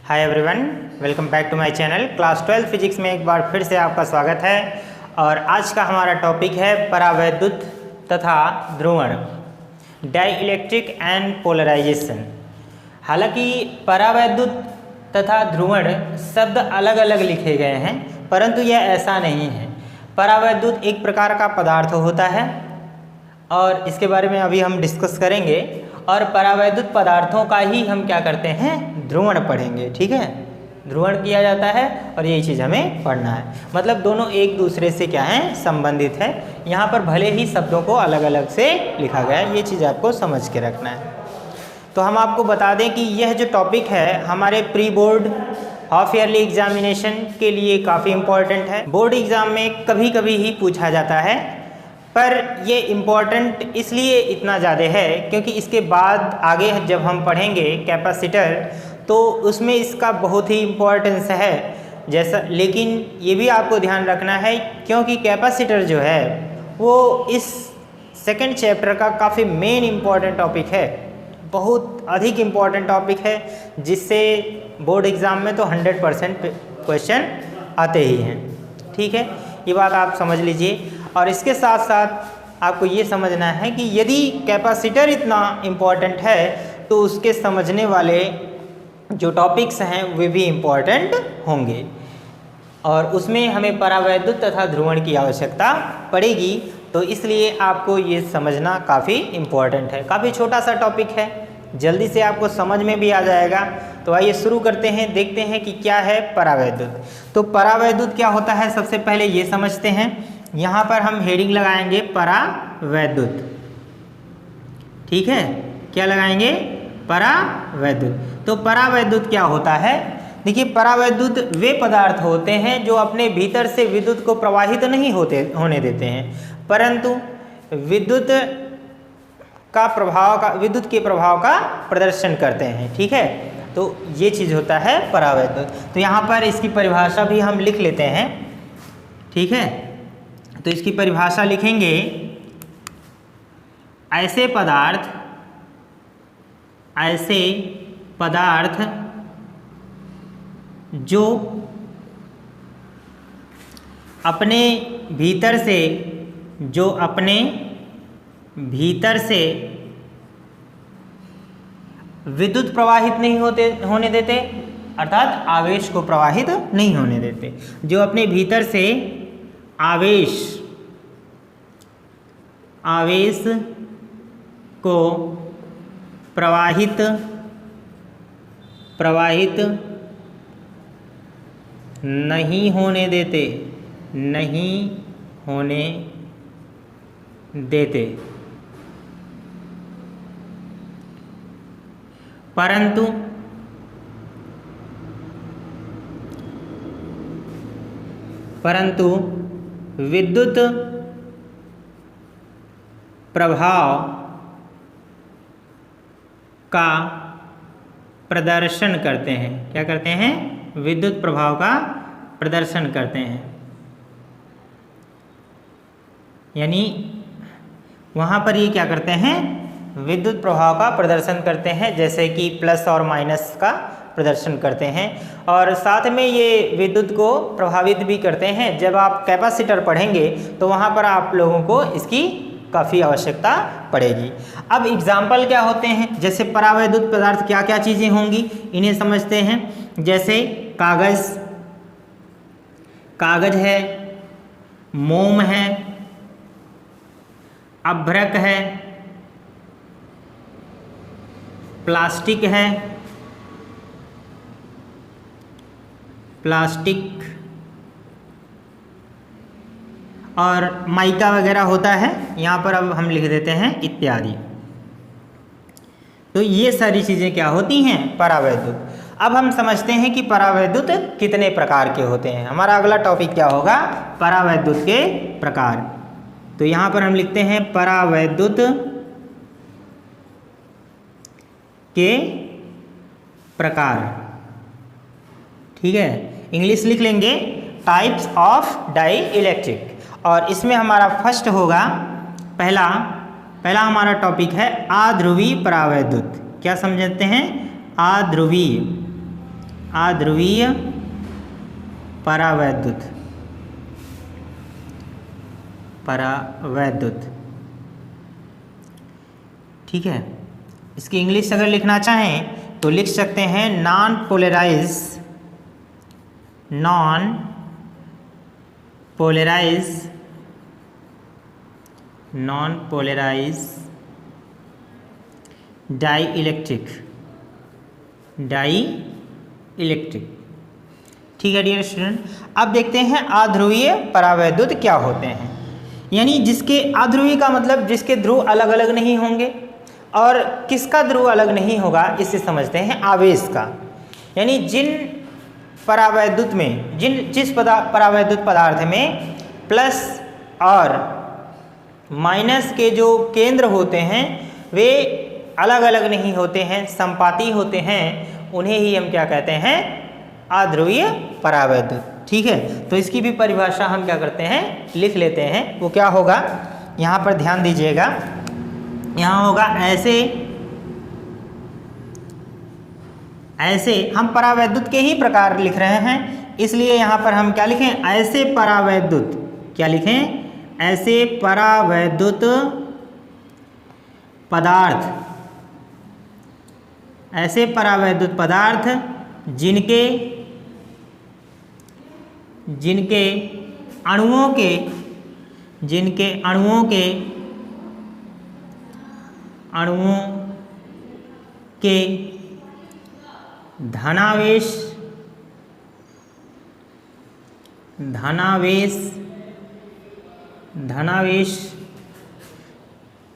Hi everyone, welcome back to my channel. Class 12 physics में एक बार फिर से आपका स्वागत है। और आज का हमारा टॉपिक है परावैद्युत तथा ध्रुवण, डाइइलेक्ट्रिक एंड पोलराइजेशन। हालांकि परावैद्युत तथा ध्रुवण शब्द अलग अलग लिखे गए हैं, परंतु यह ऐसा नहीं है। परावैद्युत एक प्रकार का पदार्थ होता है और इसके बारे में अभी हम डिस्कस करेंगे। और परावैद्युत पदार्थों का ही हम क्या करते हैं, ध्रुवण पढ़ेंगे। ठीक है, ध्रुवण किया जाता है और यही चीज़ हमें पढ़ना है। मतलब दोनों एक दूसरे से क्या है, संबंधित है। यहाँ पर भले ही शब्दों को अलग अलग से लिखा गया है, ये चीज़ आपको समझ के रखना है। तो हम आपको बता दें कि यह जो टॉपिक है हमारे pre board half yearly examination के लिए काफ़ी इम्पोर्टेंट है। बोर्ड एग्ज़ाम में कभी कभी ही पूछा जाता है, पर ये इम्पॉर्टेंट इसलिए इतना ज़्यादा है क्योंकि इसके बाद आगे जब हम पढ़ेंगे कैपेसिटर, तो उसमें इसका बहुत ही इम्पोर्टेंस है जैसा। लेकिन ये भी आपको ध्यान रखना है क्योंकि कैपेसिटर जो है वो इस सेकंड चैप्टर का काफ़ी मेन इम्पॉर्टेंट टॉपिक है, बहुत अधिक इम्पॉर्टेंट टॉपिक है, जिससे बोर्ड एग्ज़ाम में तो 100% क्वेश्चन आते ही हैं। ठीक है, ये बात आप समझ लीजिए। और इसके साथ साथ आपको ये समझना है कि यदि कैपेसिटर इतना इम्पॉर्टेंट है तो उसके समझने वाले जो टॉपिक्स हैं वे भी इम्पॉर्टेंट होंगे, और उसमें हमें परावैद्युत तथा ध्रुवण की आवश्यकता पड़ेगी। तो इसलिए आपको ये समझना काफ़ी इम्पॉर्टेंट है। काफ़ी छोटा सा टॉपिक है, जल्दी से आपको समझ में भी आ जाएगा। तो आइए शुरू करते हैं, देखते हैं कि क्या है परावैद्युत। तो परावैद्युत क्या होता है, सबसे पहले ये समझते हैं। यहाँ पर हम हेडिंग लगाएंगे परावैद्युत। ठीक है, क्या लगाएंगे, परावैद्युत। तो परावैद्युत क्या होता है, देखिए परावैद्युत वे पदार्थ होते हैं जो अपने भीतर से विद्युत को प्रवाहित नहीं होने देते हैं, परंतु विद्युत के प्रभाव का प्रदर्शन करते हैं। ठीक है, तो ये चीज़ होता है परावैद्युत। तो यहाँ पर इसकी परिभाषा भी हम लिख लेते हैं। ठीक है, तो इसकी परिभाषा लिखेंगे, ऐसे पदार्थ जो अपने भीतर से विद्युत प्रवाहित नहीं होने देते, अर्थात आवेश को प्रवाहित नहीं होने देते, जो अपने भीतर से आवेश को प्रवाहित नहीं होने देते, परंतु विद्युत प्रभाव का प्रदर्शन करते हैं। क्या करते हैं, विद्युत प्रभाव का प्रदर्शन करते हैं। यानी वहाँ पर ये क्या करते हैं, विद्युत प्रभाव का प्रदर्शन करते हैं, जैसे कि प्लस और माइनस का प्रदर्शन करते हैं। और साथ में ये विद्युत को प्रभावित भी करते हैं। जब आप कैपेसिटर पढ़ेंगे तो वहाँ पर आप लोगों को इसकी काफ़ी आवश्यकता पड़ेगी। अब एग्जाम्पल क्या होते हैं, जैसे परावैद्युत पदार्थ क्या क्या चीज़ें होंगी इन्हें समझते हैं। जैसे कागज है, मोम है, अभ्रक है, प्लास्टिक और माइका वगैरह होता है। यहाँ पर अब हम लिख देते हैं इत्यादि। तो ये सारी चीज़ें क्या होती हैं, परावैद्युत। अब हम समझते हैं कि परावैद्युत कितने प्रकार के होते हैं। हमारा अगला टॉपिक क्या होगा, परावैद्युत के प्रकार। तो यहाँ पर हम लिखते हैं परावैद्युत के प्रकार। ठीक है, इंग्लिश लिख लेंगे टाइप्स ऑफ डाइइलेक्ट्रिक। और इसमें हमारा फर्स्ट होगा, पहला हमारा टॉपिक है आध्रुवीय परावैद्युत। क्या समझते हैं, आध्रुवीय अध्रुवीय परावैद्युत, परावैद्युत। ठीक है, इसकी इंग्लिश अगर लिखना चाहें तो लिख सकते हैं non polarise, non polarise, non polarise dielectric, dielectric. ठीक है डियर स्टूडेंट, अब देखते हैं अध्रुवीय परावैद्युत क्या होते हैं। यानी जिसके अध्रुवीय का मतलब जिसके ध्रुव अलग अलग नहीं होंगे, और किसका ध्रुव अलग नहीं होगा इसे समझते हैं आवेश का। यानी जिन परावैद्युत में, जिस परावैद्युत पदार्थ में प्लस और माइनस के जो केंद्र होते हैं वे अलग अलग नहीं होते हैं, संपाती होते हैं, उन्हें ही हम क्या कहते हैं, अध्रुवीय परावैद्युत। ठीक है, तो इसकी भी परिभाषा हम क्या करते हैं, लिख लेते हैं। वो क्या होगा, यहाँ पर ध्यान दीजिएगा, यहाँ होगा ऐसे, ऐसे हम परावैद्युत के ही प्रकार लिख रहे हैं, इसलिए यहाँ पर हम क्या लिखें, ऐसे परावैद्युत, क्या लिखें, ऐसे परावैद्युत पदार्थ, ऐसे परावैद्युत पदार्थ जिनके अणुओं के धनावेश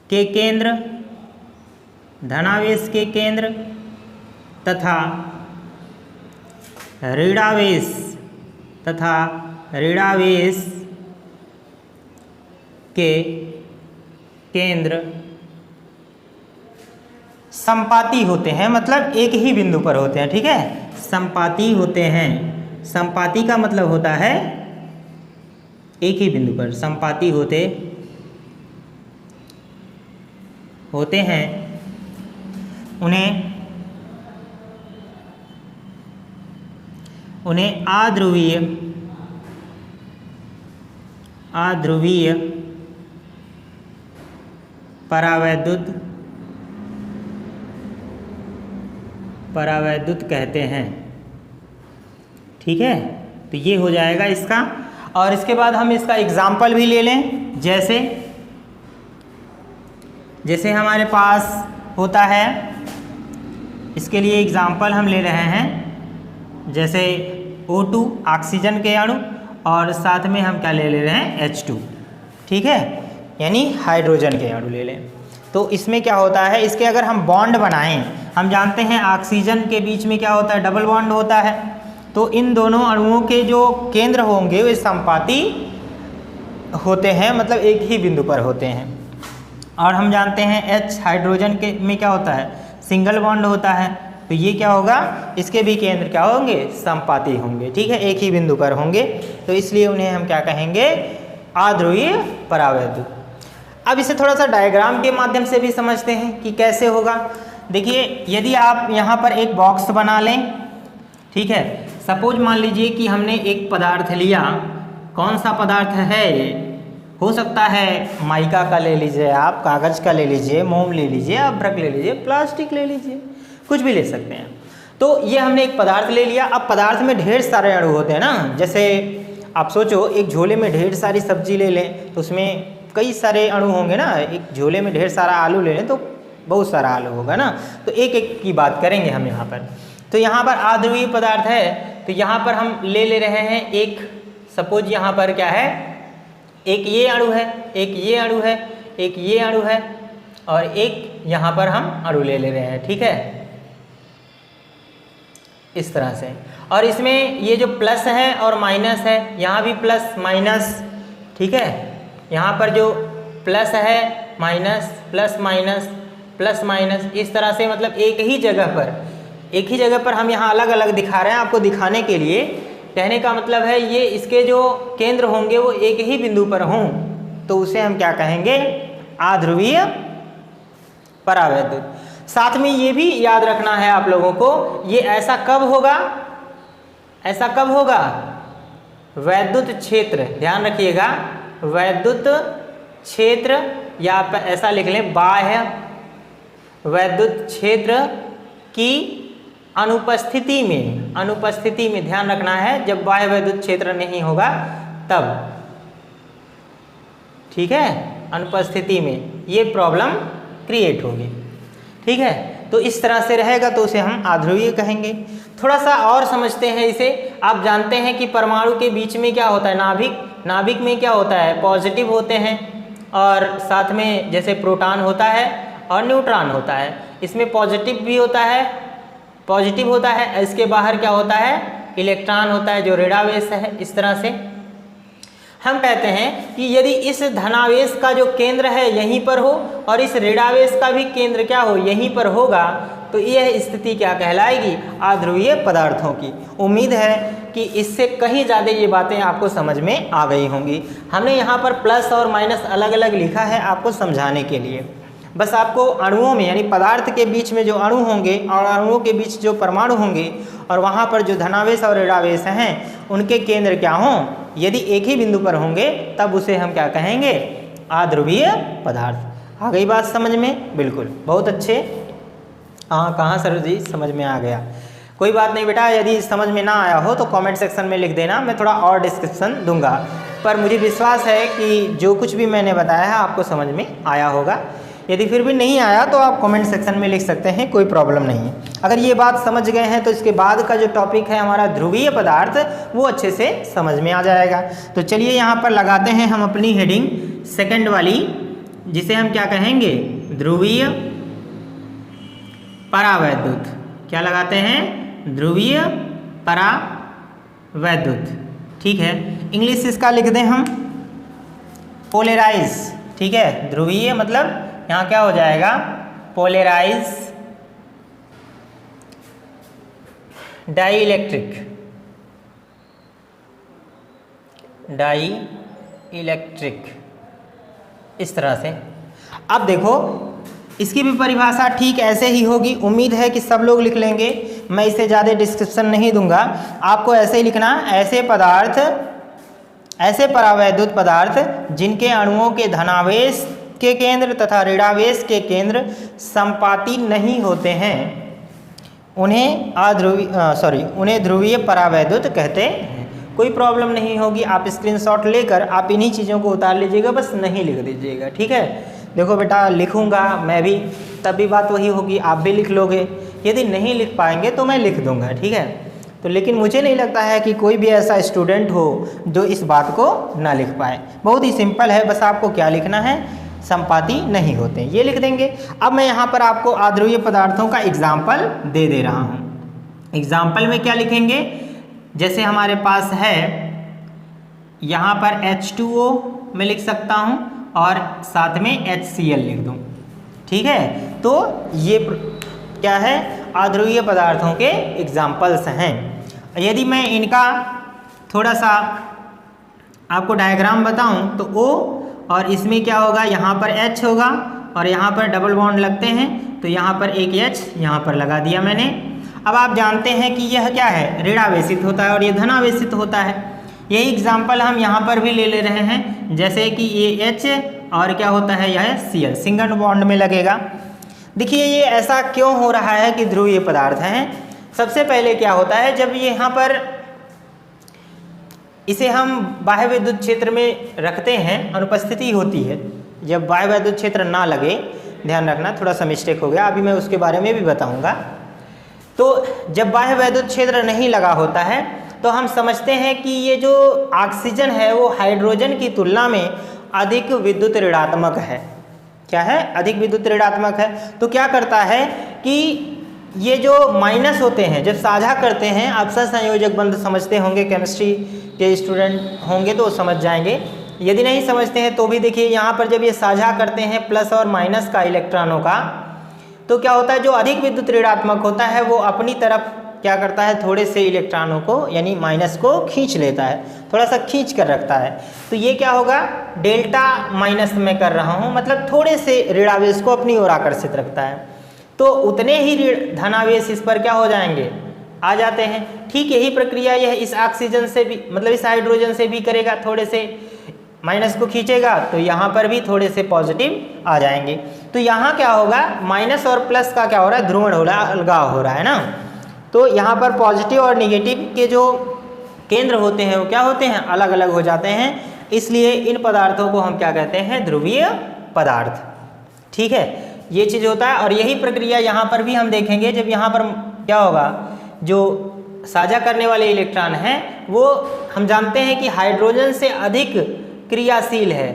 के केंद्र तथा ऋणावेश के केंद्र संपाती होते हैं, मतलब एक ही बिंदु पर होते हैं। ठीक है, संपाती होते हैं, संपाती का मतलब होता है एक ही बिंदु पर, संपाती होते हैं, उन्हें अध्रुवीय परावैद्युत कहते हैं। ठीक है, तो ये हो जाएगा इसका। और इसके बाद हम इसका एग्जाम्पल भी ले लें, जैसे हमारे पास होता है, इसके लिए एग्जाम्पल हम ले रहे हैं, जैसे O2 ऑक्सीजन के अणु, और साथ में हम क्या ले रहे हैं, H2। ठीक है, यानी हाइड्रोजन के अणु ले लें। तो इसमें क्या होता है, इसके अगर हम बॉन्ड बनाएं, हम जानते हैं ऑक्सीजन के बीच में क्या होता है, डबल बॉन्ड होता है। तो इन दोनों अणुओं के जो केंद्र होंगे वे संपाती होते हैं, मतलब एक ही बिंदु पर होते हैं। और हम जानते हैं H हाइड्रोजन के में क्या होता है, सिंगल बॉन्ड होता है। तो ये क्या होगा, इसके भी केंद्र क्या होंगे, संपाती होंगे। ठीक है, एक ही बिंदु पर होंगे, तो इसलिए उन्हें हम क्या कहेंगे, अध्रुवीय परावैद्युत। अब इसे थोड़ा सा डायग्राम के माध्यम से भी समझते हैं कि कैसे होगा। देखिए, यदि आप यहाँ पर एक बॉक्स बना लें, ठीक है, सपोज मान लीजिए कि हमने एक पदार्थ लिया, कौन सा पदार्थ है ये, हो सकता है माइका का ले लीजिए आप, कागज़ का ले लीजिए, मोम ले लीजिए, अभ्रक ले लीजिए, प्लास्टिक ले लीजिए, कुछ भी ले सकते हैं। तो ये हमने एक पदार्थ ले लिया। अब पदार्थ में ढेर सारे अणु होते हैं ना, जैसे आप सोचो एक झोले में ढेर सारी सब्जी ले लें तो उसमें कई सारे अणु होंगे ना। एक झोले में ढेर सारा आलू ले लें तो बहुत सारा आलू होगा ना। तो एक एक की बात करेंगे हम यहाँ पर। तो यहाँ पर अध्रुवीय पदार्थ है, तो यहाँ पर हम ले रहे हैं एक, सपोज यहाँ पर क्या है, एक ये अणु है, एक ये अणु है, एक ये अणु है, और एक यहाँ पर हम अणु ले रहे हैं। ठीक है, इस तरह से। और इसमें ये जो प्लस है और माइनस है, यहाँ भी प्लस माइनस। ठीक है, यहाँ पर जो प्लस है, minus, plus minus, plus minus, इस तरह से, मतलब एक ही जगह पर हम यहाँ अलग अलग दिखा रहे हैं आपको दिखाने के लिए। कहने का मतलब है ये इसके जो केंद्र होंगे वो एक ही बिंदु पर हों, तो उसे हम क्या कहेंगे, अध्रुवीय परावैद्युत। साथ में ये भी याद रखना है आप लोगों को, ये ऐसा कब होगा ऐसा कब होगा? वैद्युत क्षेत्र, ध्यान रखिएगा, वैद्युत क्षेत्र, या आप ऐसा लिख लें बाह्य वैद्युत क्षेत्र की अनुपस्थिति में ध्यान रखना है, जब बाह्य वैद्युत क्षेत्र नहीं होगा तब, ठीक है, अनुपस्थिति में ये प्रॉब्लम क्रिएट होगी। ठीक है, तो इस तरह से रहेगा तो उसे हम आध्रुवीय कहेंगे। थोड़ा सा और समझते हैं इसे। आप जानते हैं कि परमाणु के बीच में क्या होता है? नाभिक में क्या होता है? पॉजिटिव होते हैं, और साथ में जैसे प्रोटॉन होता है और न्यूट्रॉन होता है। इसमें पॉजिटिव भी होता है, पॉजिटिव होता है, इसके बाहर क्या होता है? इलेक्ट्रॉन होता है जो ऋणावेश है। इस तरह से हम कहते हैं कि यदि इस धनावेश का जो केंद्र है यहीं पर हो और इस ऋणावेश का भी केंद्र क्या हो? यहीं पर होगा, तो यह स्थिति क्या कहलाएगी? आध्रुवीय पदार्थों की। उम्मीद है कि इससे कहीं ज़्यादा ये बातें आपको समझ में आ गई होंगी। हमने यहाँ पर प्लस और माइनस अलग अलग लिखा है आपको समझाने के लिए। बस आपको अणुओं में, यानी पदार्थ के बीच में जो अणु होंगे और अणुओं के बीच जो परमाणु होंगे और वहाँ पर जो धनावेश और ऋणावेश हैं उनके केंद्र क्या हों, यदि एक ही बिंदु पर होंगे तब उसे हम क्या कहेंगे? आध्रुवीय पदार्थ। आ गई बात समझ में? बिल्कुल, बहुत अच्छे। हाँ, कहाँ सर जी समझ में आ गया? कोई बात नहीं बेटा, यदि समझ में ना आया हो तो कमेंट सेक्शन में लिख देना, मैं थोड़ा और डिस्क्रिप्शन दूंगा। पर मुझे विश्वास है कि जो कुछ भी मैंने बताया है आपको समझ में आया होगा। यदि फिर भी नहीं आया तो आप कमेंट सेक्शन में लिख सकते हैं, कोई प्रॉब्लम नहीं है। अगर ये बात समझ गए हैं तो इसके बाद का जो टॉपिक है हमारा ध्रुवीय पदार्थ, वो अच्छे से समझ में आ जाएगा। तो चलिए यहाँ पर लगाते हैं हम अपनी हेडिंग सेकंड वाली, जिसे हम क्या कहेंगे? ध्रुवीय परावैद्युत। क्या लगाते हैं? ध्रुवीय परावैद्युत। ठीक है, इंग्लिश इसका लिख दें हम पोलराइज। ठीक है, ध्रुवीय मतलब यहाँ क्या हो जाएगा? पोलराइज डाइइलेक्ट्रिक, इस तरह से। अब देखो इसकी भी परिभाषा ठीक ऐसे ही होगी। उम्मीद है कि सब लोग लिख लेंगे, मैं इसे ज़्यादा डिस्क्रिप्शन नहीं दूंगा। आपको ऐसे ही लिखना, ऐसे पदार्थ, ऐसे परावैद्युत पदार्थ जिनके अणुओं के धनावेश के केंद्र तथा ऋणावेश के केंद्र संपाती नहीं होते हैं, उन्हें ध्रुवीय परावैद्युत कहते हैं। कोई प्रॉब्लम नहीं होगी, आप स्क्रीनशॉट लेकर आप इन्हीं चीज़ों को उतार लीजिएगा, बस नहीं लिख दीजिएगा। ठीक है, देखो बेटा लिखूंगा मैं भी, तब भी बात वही होगी, आप भी लिख लोगे। यदि नहीं लिख पाएंगे तो मैं लिख दूंगा। ठीक है, तो लेकिन मुझे नहीं लगता है कि कोई भी ऐसा स्टूडेंट हो जो इस बात को ना लिख पाए। बहुत ही सिंपल है, बस आपको क्या लिखना है? संपाती नहीं होते, ये लिख देंगे। अब मैं यहाँ पर आपको आध्रुवीय पदार्थों का एग्जाम्पल दे रहा हूँ। एग्जाम्पल में क्या लिखेंगे? जैसे हमारे पास है यहाँ पर H2O मैं लिख सकता हूँ और साथ में HCl लिख दूँ। ठीक है, तो ये क्या है? आध्रुवीय पदार्थों के एग्जाम्पल्स हैं। यदि मैं इनका थोड़ा सा आपको डायग्राम बताऊं तो O, और इसमें क्या होगा? यहाँ पर H होगा और यहाँ पर डबल बॉन्ड लगते हैं, तो यहाँ पर एक H यहाँ पर लगा दिया मैंने। अब आप जानते हैं कि यह क्या है? ऋणावेशित होता है और ये धनावेशित होता है। यही एग्जाम्पल हम यहाँ पर भी ले रहे हैं, जैसे कि ये H और क्या होता है? यह Cl, सिंगल बॉन्ड में लगेगा। देखिए ये ऐसा क्यों हो रहा है कि ध्रुवीय पदार्थ हैं? सबसे पहले क्या होता है, जब ये यहाँ पर इसे हम बाह्य विद्युत क्षेत्र में रखते हैं, अनुपस्थिति होती है। जब बाह्य विद्युत क्षेत्र ना लगे, ध्यान रखना थोड़ा सा मिस्टेक हो गया, अभी मैं उसके बारे में भी बताऊंगा। तो जब बाह्य विद्युत क्षेत्र नहीं लगा होता है तो हम समझते हैं कि ये जो ऑक्सीजन है वो हाइड्रोजन की तुलना में अधिक विद्युत ऋणात्मक है। क्या है? अधिक विद्युत ऋणात्मक है। तो क्या करता है कि ये जो माइनस होते हैं जब साझा करते हैं, आप सहसंयोजक बंध समझते होंगे, केमिस्ट्री के स्टूडेंट होंगे तो समझ जाएंगे। यदि नहीं समझते हैं तो भी देखिए यहाँ पर जब ये साझा करते हैं प्लस और माइनस का इलेक्ट्रॉनों का, तो क्या होता है? जो अधिक विद्युत ऋणात्मक होता है वो अपनी तरफ क्या करता है? थोड़े से इलेक्ट्रॉनों को यानी माइनस को खींच लेता है, थोड़ा सा खींच कर रखता है। तो ये क्या होगा? डेल्टा माइनस में कर रहा हूँ, मतलब थोड़े से ऋणावेश को अपनी ओर आकर्षित रखता है। तो उतने ही धनावेश इस पर क्या हो जाएंगे? आ जाते हैं। ठीक यही प्रक्रिया यह इस ऑक्सीजन से भी मतलब इस हाइड्रोजन से भी करेगा, थोड़े से माइनस को खींचेगा तो यहाँ पर भी थोड़े से पॉजिटिव आ जाएंगे। तो यहाँ क्या होगा, माइनस और प्लस का क्या हो रहा है, ध्रुवण हो रहा है, अलगाव हो रहा है ना। तो यहाँ पर पॉजिटिव और निगेटिव के जो केंद्र होते हैं वो क्या होते हैं, अलग अलग हो जाते हैं। इसलिए इन पदार्थों को हम क्या कहते हैं, ध्रुवीय पदार्थ। ठीक है, ये चीज़ होता है। और यही प्रक्रिया यहाँ पर भी हम देखेंगे। जब यहाँ पर क्या होगा, जो साझा करने वाले इलेक्ट्रॉन हैं वो हम जानते हैं कि हाइड्रोजन से अधिक क्रियाशील है।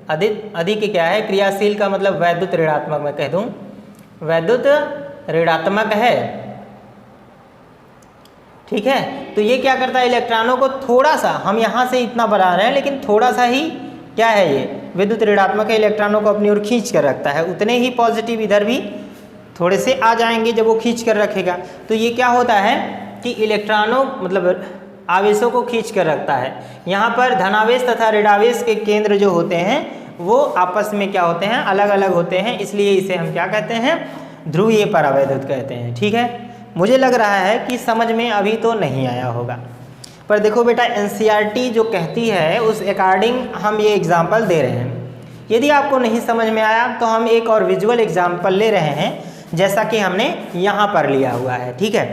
अधिक क्या है, क्रियाशील का मतलब वैद्युत ऋणात्मक, मैं कह दूं वैद्युत ऋणात्मक है। ठीक है, तो ये क्या करता है, इलेक्ट्रॉनों को थोड़ा सा, हम यहाँ से इतना बना रहे हैं लेकिन थोड़ा सा ही क्या है, ये विद्युत ऋणात्मक है, इलेक्ट्रॉनों को अपनी ओर खींच कर रखता है। उतने ही पॉजिटिव इधर भी थोड़े से आ जाएंगे जब वो खींच कर रखेगा। तो ये क्या होता है कि इलेक्ट्रॉनों मतलब आवेशों को खींच कर रखता है। यहाँ पर धनावेश तथा ऋणावेश के केंद्र जो होते हैं वो आपस में क्या होते हैं, अलग अलग होते हैं। इसलिए इसे हम क्या कहते हैं, ध्रुवीय परावैद्युत कहते हैं। ठीक है, मुझे लग रहा है कि समझ में अभी तो नहीं आया होगा, पर देखो बेटा एनसीईआरटी जो कहती है उस अकॉर्डिंग हम ये एग्जाम्पल दे रहे हैं। यदि आपको नहीं समझ में आया तो हम एक और विजुअल एग्जाम्पल ले रहे हैं, जैसा कि हमने यहाँ पर लिया हुआ है। ठीक है,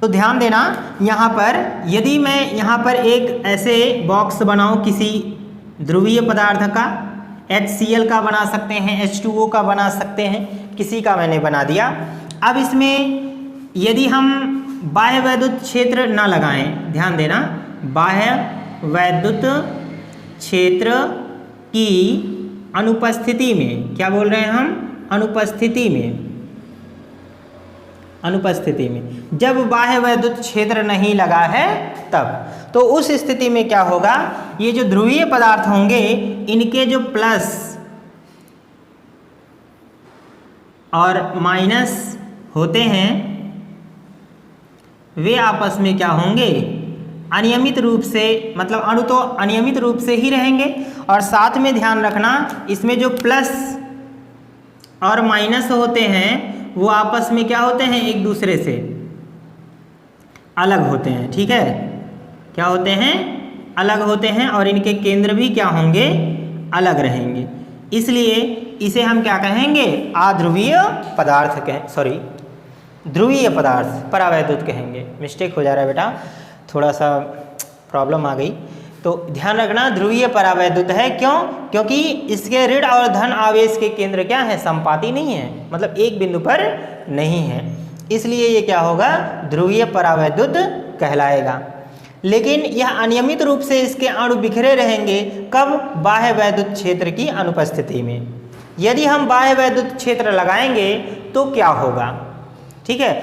तो ध्यान देना, यहाँ पर यदि मैं यहाँ पर एक ऐसे बॉक्स बनाऊँ किसी ध्रुवीय पदार्थ का, HCl का बना सकते हैं, H2O का बना सकते हैं, किसी का मैंने बना दिया। अब इसमें यदि हम बाह्य वैद्युत क्षेत्र ना लगाएं, ध्यान देना, बाह्य वैद्युत क्षेत्र की अनुपस्थिति में, क्या बोल रहे हैं हम, अनुपस्थिति में जब बाह्य वैद्युत क्षेत्र नहीं लगा है तब, तो उस स्थिति में क्या होगा, ये जो ध्रुवीय पदार्थ होंगे इनके जो प्लस और माइनस होते हैं वे आपस में क्या होंगे, अनियमित रूप से, मतलब अणु तो अनियमित रूप से ही रहेंगे। और साथ में ध्यान रखना, इसमें जो प्लस और माइनस होते हैं वो आपस में क्या होते हैं, एक दूसरे से अलग होते हैं। ठीक है, क्या होते हैं, अलग होते हैं, और इनके केंद्र भी क्या होंगे, अलग रहेंगे। इसलिए इसे हम क्या कहेंगे, अध्रुवीय पदार्थ ध्रुवीय पदार्थ परावैद्युत कहेंगे। मिस्टेक हो जा रहा है बेटा, थोड़ा सा प्रॉब्लम आ गई, तो ध्यान रखना ध्रुवीय परावैद्युत है। क्यों, क्योंकि इसके ऋण और धन आवेश के केंद्र क्या है, संपाती नहीं है, मतलब एक बिंदु पर नहीं है। इसलिए ये क्या होगा, ध्रुवीय परावैद्युत कहलाएगा। लेकिन यह अनियमित रूप से इसके अणु बिखरे रहेंगे, कब, बाह्य वैद्युत क्षेत्र की अनुपस्थिति में। यदि हम बाह्य वैद्युत क्षेत्र लगाएंगे तो क्या होगा, ठीक है,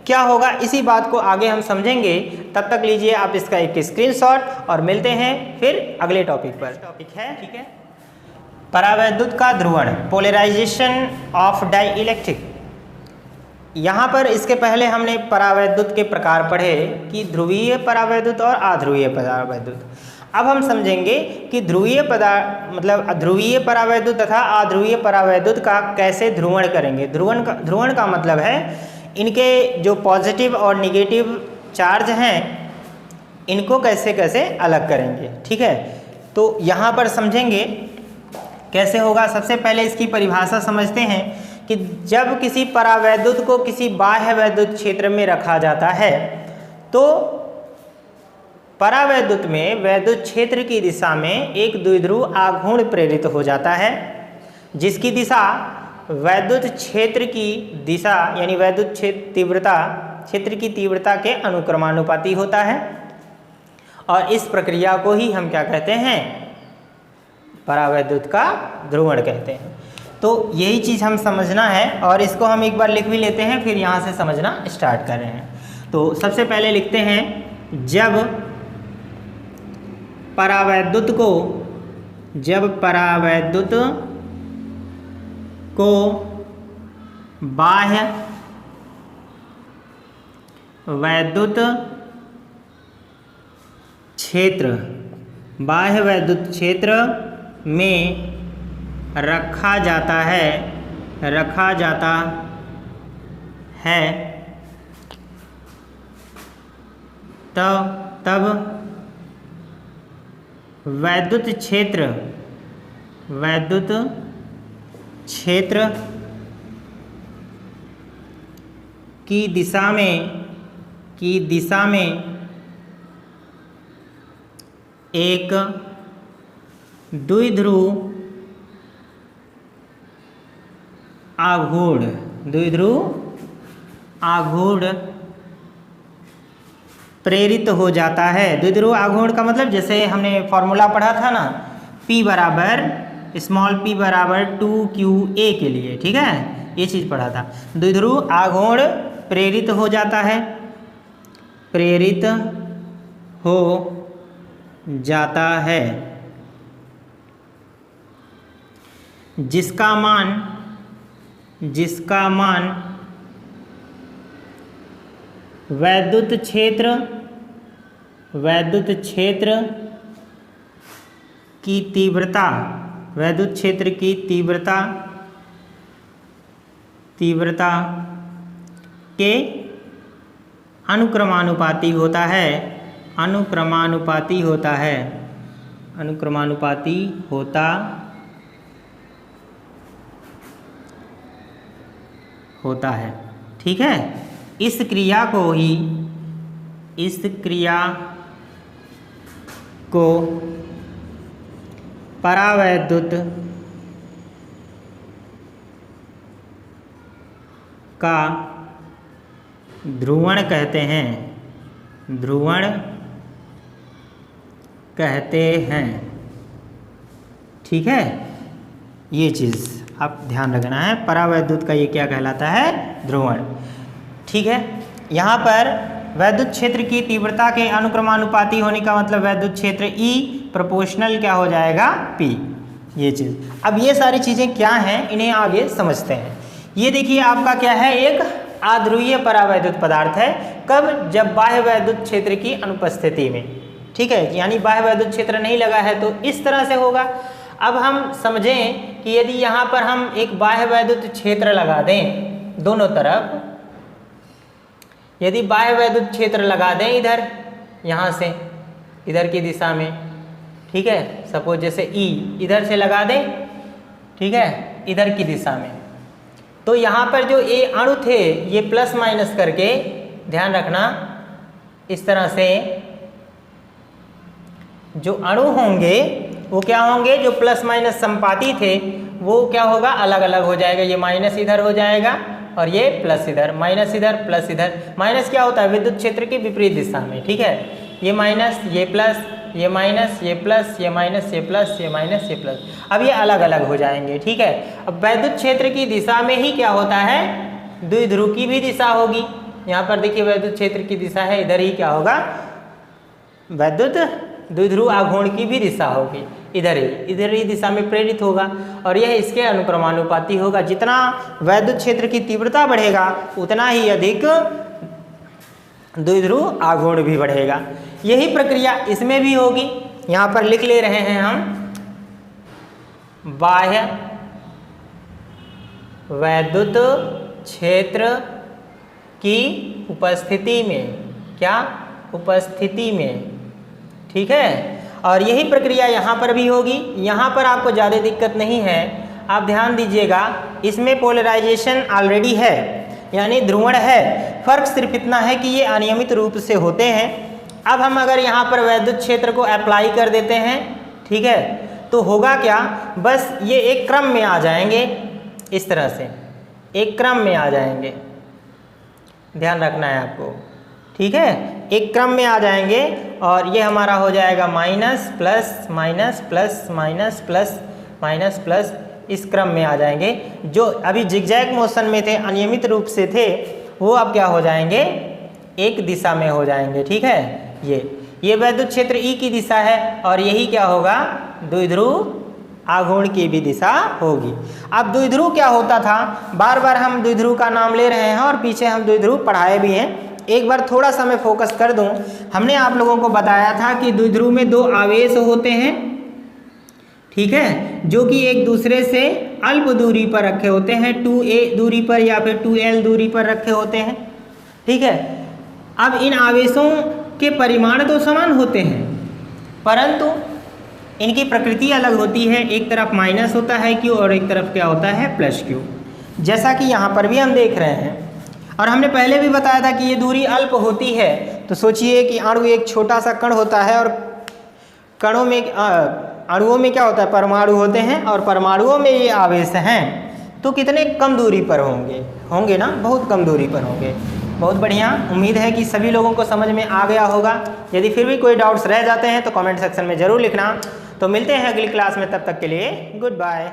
क्या होगा, इसी बात को आगे हम समझेंगे। तब तक लीजिए आप इसका एक स्क्रीनशॉट और मिलते हैं फिर अगले टॉपिक पर। टॉपिक है, ठीक है, परावैद्युत का ध्रुवण, पोलराइजेशन ऑफ डाइइलेक्ट्रिक। यहाँ पर इसके पहले हमने परावैद्युत के प्रकार पढ़े कि ध्रुवीय परावैद्युत और अध्रुवीय परावैद्युत। अब हम समझेंगे कि ध्रुवीय मतलब ध्रुवीय परावैद्युत तथा अध्रुवीय परावैद्युत का कैसे ध्रुवण करेंगे। ध्रुवण का मतलब है इनके जो पॉजिटिव और निगेटिव चार्ज हैं इनको कैसे कैसे अलग करेंगे। ठीक है, तो यहाँ पर समझेंगे कैसे होगा। सबसे पहले इसकी परिभाषा समझते हैं कि जब किसी परावैद्युत को किसी बाह्य वैद्युत क्षेत्र में रखा जाता है तो परावैद्युत में वैद्युत क्षेत्र की दिशा में एक द्विध्रुव आघूर्ण प्रेरित हो जाता है, जिसकी दिशा वैद्युत क्षेत्र की दिशा यानी वैद्युत क्षेत्र की तीव्रता के अनुक्रमानुपाती होता है। और इस प्रक्रिया को ही हम क्या कहते हैं, परावैद्युत का ध्रुवण कहते हैं। तो यही चीज़ हम समझना है और इसको हम एक बार लिख भी लेते हैं, फिर यहाँ से समझना स्टार्ट कर रहे हैं। तो सबसे पहले लिखते हैं, जब परावैद्युत को बाह्य वैद्युत क्षेत्र में रखा जाता है तब वैद्युत क्षेत्र की दिशा में एक द्विध्रुव आघूर्ण प्रेरित हो जाता है। द्विध्रुव आघूर्ण का मतलब जैसे हमने फॉर्मूला पढ़ा था ना, P बराबर स्मॉल p बराबर 2qa के लिए, ठीक है, ये चीज़ पढ़ा था। द्विध्रुव आघूर्ण प्रेरित हो जाता है, जिसका मान वैद्युत क्षेत्र की तीव्रता के अनुक्रमानुपाती होता है, ठीक है। इस क्रिया को परावैद्युत का ध्रुवण कहते हैं, ठीक है। ये चीज़ आप ध्यान रखना है, परावैद्युत का ये क्या कहलाता है, ध्रुवण, ठीक है। यहाँ पर वैद्युत क्षेत्र की तीव्रता के अनुक्रमानुपाती होने का मतलब वैद्युत क्षेत्र E प्रोपोर्शनल क्या हो जाएगा, P, ये चीज़। अब ये सारी चीज़ें क्या हैं, इन्हें आगे समझते हैं। ये देखिए आपका क्या है, एक आध्रुवीय परावैद्युत पदार्थ है। कब? जब बाह्य वैद्युत क्षेत्र की अनुपस्थिति में, ठीक है, यानी बाह्य वैद्युत क्षेत्र नहीं लगा है तो इस तरह से होगा। अब हम समझें कि यदि यहाँ पर हम एक बाह्य वैद्युत क्षेत्र लगा दें दोनों तरफ, यदि बाह्य वैद्युत क्षेत्र लगा दें इधर, यहाँ से इधर की दिशा में, ठीक है, सपोज जैसे E इधर से लगा दें, ठीक है, इधर की दिशा में, तो यहाँ पर जो ये अणु थे ये प्लस माइनस करके, ध्यान रखना, इस तरह से जो अणु होंगे वो क्या होंगे, जो प्लस माइनस संपाती थे वो क्या होगा, अलग अलग हो जाएगा। ये माइनस इधर हो जाएगा और ये प्लस इधर, माइनस इधर प्लस इधर। माइनस क्या होता है, विद्युत क्षेत्र की विपरीत दिशा में, ठीक है, ये माइनस ये प्लस, ये माइनस ये प्लस, ये माइनस ये प्लस, ये माइनस ये प्लस, अब ये अलग अलग हो जाएंगे, ठीक है। अब वैद्युत क्षेत्र की दिशा में ही क्या होता है, द्विध्रुव की भी दिशा होगी। यहाँ पर देखिए वैद्युत क्षेत्र की दिशा है, इधर ही क्या होगा, वैद्युत द्विध्रुव आघूर्ण की भी दिशा होगी, इधर ही दिशा में प्रेरित होगा और यह इसके अनुक्रमानुपाती होगा। जितना वैद्युत क्षेत्र की तीव्रता बढ़ेगा उतना ही अधिक द्विध्रुव आघूर्ण भी बढ़ेगा। यही प्रक्रिया इसमें भी होगी। यहाँ पर लिख ले रहे हैं हम, बाह्य वैद्युत क्षेत्र की उपस्थिति में, क्या उपस्थिति में, ठीक है। और यही प्रक्रिया यहाँ पर भी होगी। यहाँ पर आपको ज़्यादा दिक्कत नहीं है, आप ध्यान दीजिएगा, इसमें पोलराइजेशन ऑलरेडी है, यानी ध्रुवण है। फर्क सिर्फ इतना है कि ये अनियमित रूप से होते हैं। अब हम अगर यहाँ पर वैद्युत क्षेत्र को अप्लाई कर देते हैं, ठीक है, तो होगा क्या, बस ये एक क्रम में आ जाएंगे, इस तरह से एक क्रम में आ जाएंगे, ध्यान रखना है आपको, ठीक है, एक क्रम में आ जाएंगे और ये हमारा हो जाएगा minus plus minus plus minus plus minus plus, इस क्रम में आ जाएंगे। जो अभी जिगजैग मोशन में थे, अनियमित रूप से थे, वो अब क्या हो जाएंगे, एक दिशा में हो जाएंगे, ठीक है। ये वैद्युत क्षेत्र E की दिशा है और यही क्या होगा, द्विध्रुव आघूर्ण की भी दिशा होगी। अब द्विध्रुव क्या होता था, बार बार हम द्विध्रुव का नाम ले रहे हैं और पीछे हम द्विध्रुव पढ़ाए भी हैं। एक बार थोड़ा सा मैं फोकस कर दूं, हमने आप लोगों को बताया था कि द्विध्रुव में दो आवेश होते हैं, ठीक है, जो कि एक दूसरे से अल्प दूरी पर रखे होते हैं, 2a दूरी पर या फिर 2l दूरी पर रखे होते हैं, ठीक है। अब इन आवेशों के परिमाण तो समान होते हैं, परंतु इनकी प्रकृति अलग होती है। एक तरफ माइनस होता है क्यू और एक तरफ क्या होता है प्लस क्यू, जैसा कि यहाँ पर भी हम देख रहे हैं। और हमने पहले भी बताया था कि ये दूरी अल्प होती है। तो सोचिए कि अणु एक छोटा सा कण होता है और कणों में अणुओं में क्या होता है, परमाणु होते हैं, और परमाणुओं में ये आवेश हैं, तो कितने कम दूरी पर होंगे ना, बहुत कम दूरी पर होंगे। बहुत बढ़िया, उम्मीद है कि सभी लोगों को समझ में आ गया होगा। यदि फिर भी कोई डाउट्स रह जाते हैं तो कमेंट सेक्शन में ज़रूर लिखना। तो मिलते हैं अगली क्लास में, तब तक के लिए गुड बाय।